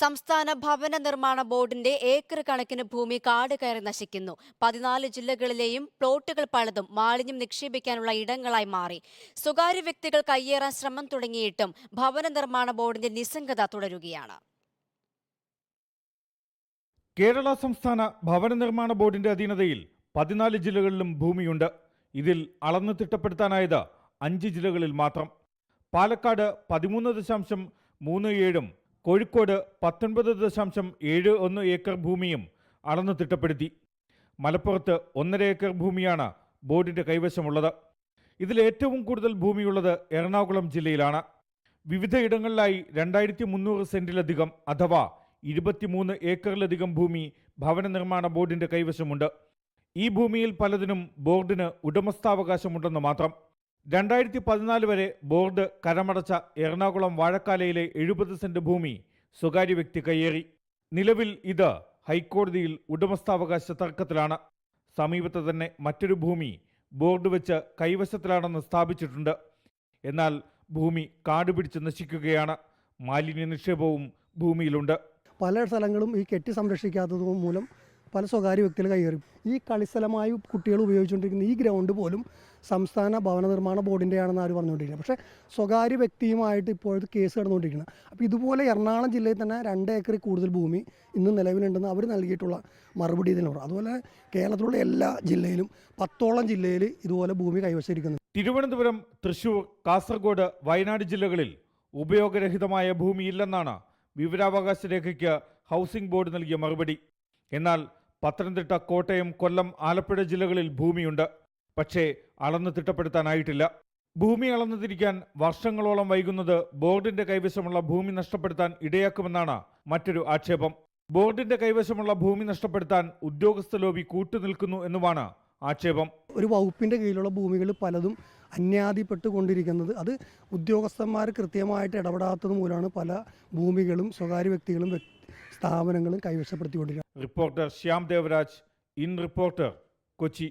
സംസ്ഥാന ഭവന നിർമ്മാണ ബോർഡിന്റെ ഏക്കർ കണക്കിന് ഭൂമി കാട് കയറി നശിക്കുന്നു. 14 ജില്ലകളിലെയും പ്ലോട്ടുകൾ പലതും മാലിന്യം നിക്ഷേപിക്കാനുള്ള ഇടങ്ങളായി മാറി. സ്വകാര്യ വ്യക്തികൾ കയ്യേറാൻ ശ്രമം തുടങ്ങിയിട്ടും ഭവന നിർമ്മാണ ബോർഡിന്റെ നിസ്സംഗത തുടരുകയാണ്. കേരള സംസ്ഥാന ഭവന നിർമ്മാണ ബോർഡിന്റെ അധീനതയിൽ 14 ജില്ലകളിലും ഭൂമിയുണ്ട്. ഇതിൽ അളന്ന് തിട്ടപ്പെടുത്താനായത് 5 ജില്ലകളിൽ മാത്രം. പാലക്കാട് 13.37 കോഴിക്കോട് 19.71 ഏക്കർ ഭൂമിയും അളന്ന് തിട്ടപ്പെടുത്തി. മലപ്പുറത്ത് 1.5 ഏക്കർ ഭൂമിയാണ് ബോർഡിന്റെ കൈവശമുള്ളത്. ഇതിൽ ഏറ്റവും കൂടുതൽ ഭൂമിയുള്ളത് എറണാകുളം ജില്ലയിലാണ്. വിവിധ ഇടങ്ങളിലായി 2300 സെന്റിലധികം അഥവാ 23 ഏക്കറിലധികം ഭൂമി ഭവന നിർമ്മാണ ബോർഡിന്റെ കൈവശമുണ്ട്. ഈ ഭൂമിയിൽ പലതിനും ബോർഡിന് ഉടമസ്ഥാവകാശമുണ്ടെന്ന് മാത്രം. 2014 വരെ ബോർഡ് കരമടച്ച എറണാകുളം വാഴക്കാലയിലെ 70 സെന്റ് ഭൂമി സ്വകാര്യ വ്യക്തി കയ്യേറി. നിലവിൽ ഇത് ഹൈക്കോടതിയിൽ ഉടമസ്ഥാവകാശ തർക്കത്തിലാണ്. സമീപത്ത് തന്നെ മറ്റൊരു ഭൂമി ബോർഡ് വെച്ച് കൈവശത്തിലാണെന്ന് സ്ഥാപിച്ചിട്ടുണ്ട്. എന്നാൽ ഭൂമി കാടുപിടിച്ച് നശിക്കുകയാണ്. മാലിന്യ നിക്ഷേപവും ഭൂമിയിലുണ്ട്. പല സ്ഥലങ്ങളും ഈ കെട്ടി സംരക്ഷിക്കാത്തത് മൂലം പല സ്വകാര്യ വ്യക്തികൾ കയറി. ഈ കളിസ്ഥലമായി കുട്ടികൾ ഉപയോഗിച്ചുകൊണ്ടിരിക്കുന്ന ഈ ഗ്രൗണ്ട് പോലും സംസ്ഥാന ഭവന നിർമ്മാണ ബോർഡിൻ്റെയാണെന്ന് ആര് പറഞ്ഞുകൊണ്ടിരിക്കുന്നത്. പക്ഷേ സ്വകാര്യ വ്യക്തിയുമായിട്ട് ഇപ്പോഴത്തെ കേസ് നടന്നുകൊണ്ടിരിക്കുന്നത്. അപ്പോൾ ഇതുപോലെ എറണാകുളം ജില്ലയിൽ തന്നെ 2 ഏക്കറിൽ കൂടുതൽ ഭൂമി ഇന്ന് നിലവിലുണ്ടെന്ന് അവർ നൽകിയിട്ടുള്ള മറുപടി ഇതിനുള്ള. അതുപോലെ കേരളത്തിലുള്ള എല്ലാ ജില്ലയിലും 10ഓളം ജില്ലയിൽ ഇതുപോലെ ഭൂമി കൈവശിരിക്കുന്നു. തിരുവനന്തപുരം, തൃശൂർ, കാസർഗോഡ്, വയനാട് ജില്ലകളിൽ ഉപയോഗരഹിതമായ ഭൂമിയില്ലെന്നാണ് വിവരാവകാശ രേഖയ്ക്ക് ഹൗസിംഗ് ബോർഡ് നൽകിയ മറുപടി. എന്നാൽ പത്തനംതിട്ട, കോട്ടയം, കൊല്ലം, ആലപ്പുഴ ജില്ലകളിൽ ഭൂമിയുണ്ട്. പക്ഷേ അളന്ന് തിട്ടപ്പെടുത്താനായിട്ടില്ല. ഭൂമി അളന്നു തിരിക്കാൻ വർഷങ്ങളോളം വൈകുന്നത് ബോർഡിന്റെ കൈവശമുള്ള ഭൂമി നഷ്ടപ്പെടുത്താൻ ഇടയാക്കുമെന്നാണ് മറ്റൊരു ആക്ഷേപം. ബോർഡിന്റെ കൈവശമുള്ള ഭൂമി നഷ്ടപ്പെടുത്താൻ ഉദ്യോഗസ്ഥ ലോബി കൂട്ടുനിൽക്കുന്നു എന്നുമാണ് ആക്ഷേപം. ഒരു വകുപ്പിൻ്റെ കീഴിലുള്ള ഭൂമികൾ പലതും അന്യാധിപ്പെട്ടുകൊണ്ടിരിക്കുന്നത് അത് ഉദ്യോഗസ്ഥന്മാർ കൃത്യമായിട്ട് ഇടപെടാത്തത് മൂലമാണ് പല ഭൂമികളും സ്വകാര്യ വ്യക്തികളും സ്ഥാപനങ്ങളും കൈവശപ്പെടുത്തിക്കൊണ്ടിരിക്കുന്നത്. Reporter Shyam Devaraj, in reporter, Kochi.